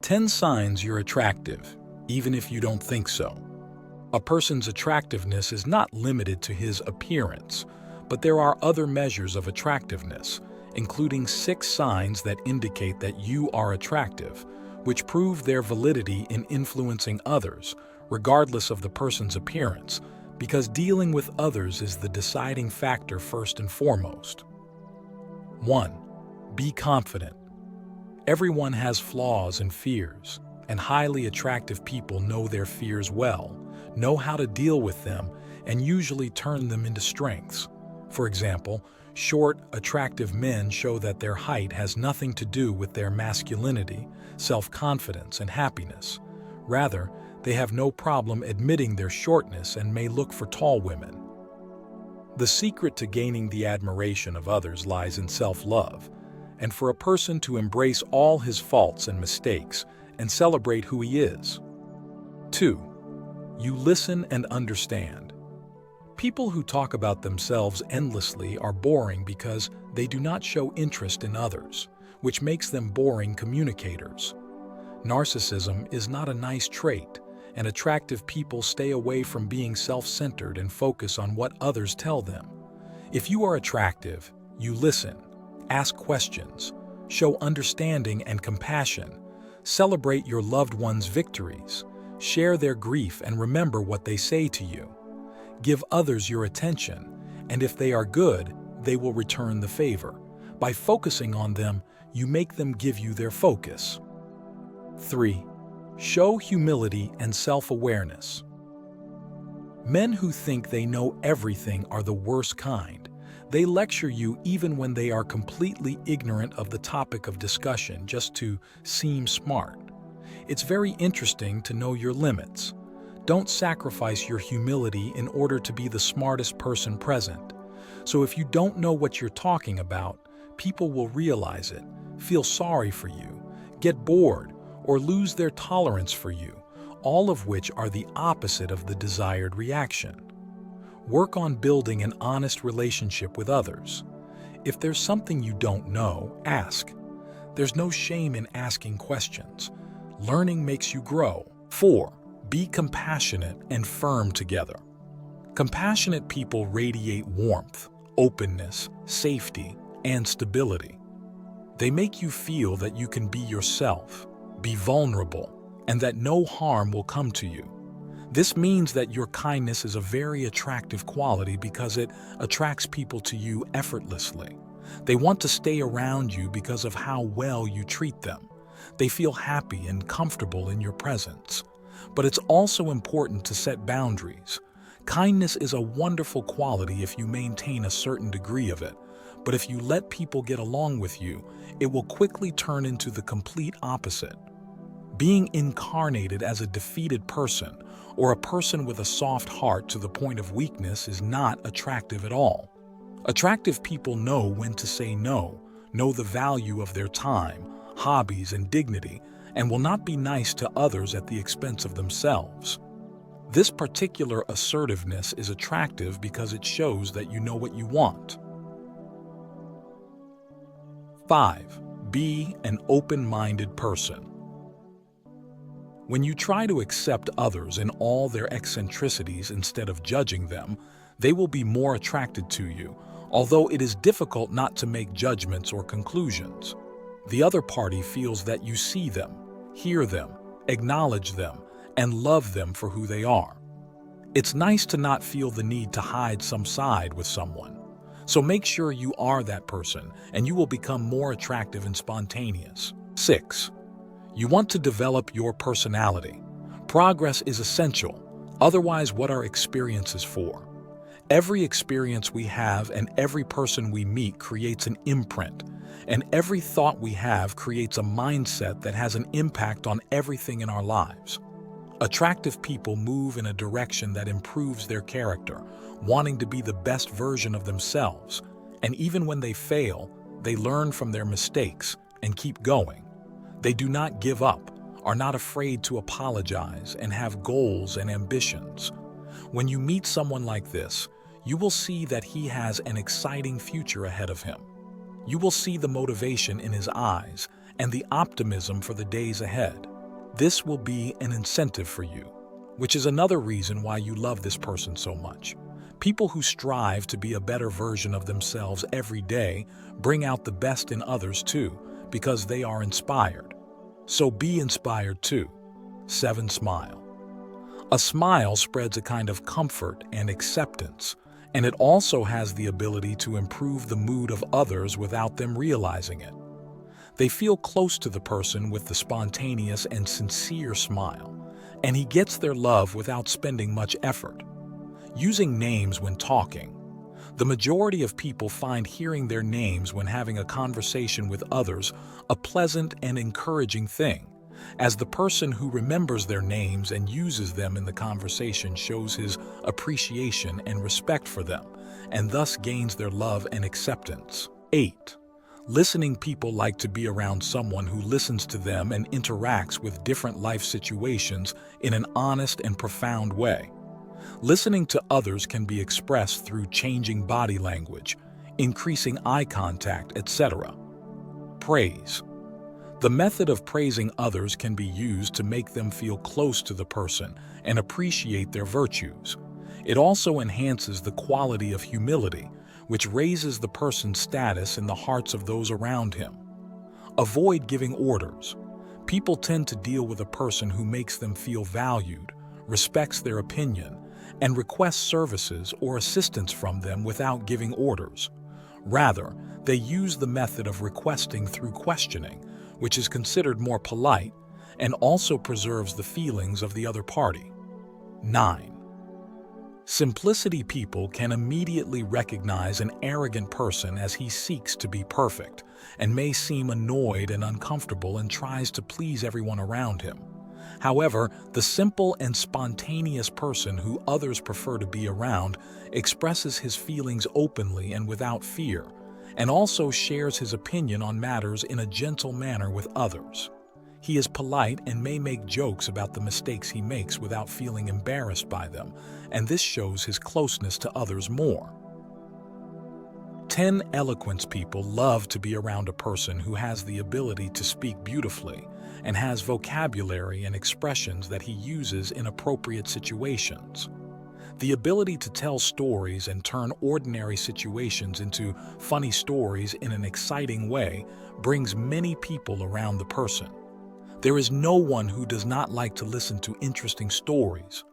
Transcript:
10 signs you're attractive, even if you don't think so. A person's attractiveness is not limited to his appearance, but there are other measures of attractiveness, including 6 signs that indicate that you are attractive, which prove their validity in influencing others, regardless of the person's appearance, because dealing with others is the deciding factor first and foremost. 1. Be confident. Everyone has flaws and fears, and highly attractive people know their fears well, know how to deal with them, and usually turn them into strengths. For example, short, attractive men show that their height has nothing to do with their masculinity, self-confidence, and happiness. Rather, they have no problem admitting their shortness and may look for tall women. The secret to gaining the admiration of others lies in self-love, and for a person to embrace all his faults and mistakes and celebrate who he is. 2. You listen and understand. People who talk about themselves endlessly are boring because they do not show interest in others, which makes them boring communicators. Narcissism is not a nice trait, and attractive people stay away from being self-centered and focus on what others tell them. If you are attractive, you listen, ask questions, show understanding and compassion, celebrate your loved ones' victories, share their grief and remember what they say to you. Give others your attention, and if they are good, they will return the favor. By focusing on them, you make them give you their focus. 3. Show humility and self-awareness. Men who think they know everything are the worst kind. They lecture you even when they are completely ignorant of the topic of discussion just to seem smart. It's very interesting to know your limits. Don't sacrifice your humility in order to be the smartest person present. So if you don't know what you're talking about, people will realize it, feel sorry for you, get bored, or lose their tolerance for you, all of which are the opposite of the desired reaction. Work on building an honest relationship with others. If there's something you don't know, ask. There's no shame in asking questions. Learning makes you grow. 4. Be compassionate and firm together. Compassionate people radiate warmth, openness, safety, and stability. They make you feel that you can be yourself, be vulnerable, and that no harm will come to you. This means that your kindness is a very attractive quality because it attracts people to you effortlessly. They want to stay around you because of how well you treat them. They feel happy and comfortable in your presence. But it's also important to set boundaries. Kindness is a wonderful quality if you maintain a certain degree of it, but if you let people get along with you, it will quickly turn into the complete opposite. Being incarnated as a defeated person or a person with a soft heart to the point of weakness is not attractive at all. Attractive people know when to say no, know the value of their time, hobbies, and dignity, and will not be nice to others at the expense of themselves. This particular assertiveness is attractive because it shows that you know what you want. 5. Be an open-minded person. When you try to accept others in all their eccentricities instead of judging them, they will be more attracted to you, although it is difficult not to make judgments or conclusions. The other party feels that you see them, hear them, acknowledge them, and love them for who they are. It's nice to not feel the need to hide some side with someone. So make sure you are that person, and you will become more attractive and spontaneous. 6. You want to develop your personality. Progress is essential. Otherwise, what are experiences for? Every experience we have and every person we meet creates an imprint, and every thought we have creates a mindset that has an impact on everything in our lives. Attractive people move in a direction that improves their character, wanting to be the best version of themselves, and even when they fail, they learn from their mistakes and keep going. They do not give up, are not afraid to apologize, and have goals and ambitions. When you meet someone like this, you will see that he has an exciting future ahead of him. You will see the motivation in his eyes and the optimism for the days ahead. This will be an incentive for you, which is another reason why you love this person so much. People who strive to be a better version of themselves every day bring out the best in others too, because they are inspired. So be inspired too. 7. Smile. A smile spreads a kind of comfort and acceptance, and it also has the ability to improve the mood of others without them realizing it. They feel close to the person with the spontaneous and sincere smile, and he gets their love without spending much effort. Using names when talking. The majority of people find hearing their names when having a conversation with others a pleasant and encouraging thing, as the person who remembers their names and uses them in the conversation shows his appreciation and respect for them, and thus gains their love and acceptance. 8. Listening. People like to be around someone who listens to them and interacts with different life situations in an honest and profound way. Listening to others can be expressed through changing body language, increasing eye contact, etc. Praise. The method of praising others can be used to make them feel close to the person and appreciate their virtues. It also enhances the quality of humility, which raises the person's status in the hearts of those around him. Avoid giving orders. People tend to deal with a person who makes them feel valued, respects their opinion, and requests services or assistance from them without giving orders. Rather, they use the method of requesting through questioning, which is considered more polite and also preserves the feelings of the other party. 9. Simplicity. People can immediately recognize an arrogant person as he seeks to be perfect and may seem annoyed and uncomfortable and tries to please everyone around him. However, the simple and spontaneous person who others prefer to be around expresses his feelings openly and without fear, and also shares his opinion on matters in a gentle manner with others. He is polite and may make jokes about the mistakes he makes without feeling embarrassed by them, and this shows his closeness to others more. 10. Eloquence. People love to be around a person who has the ability to speak beautifully and has vocabulary and expressions that he uses in appropriate situations. The ability to tell stories and turn ordinary situations into funny stories in an exciting way brings many people around the person. There is no one who does not like to listen to interesting stories.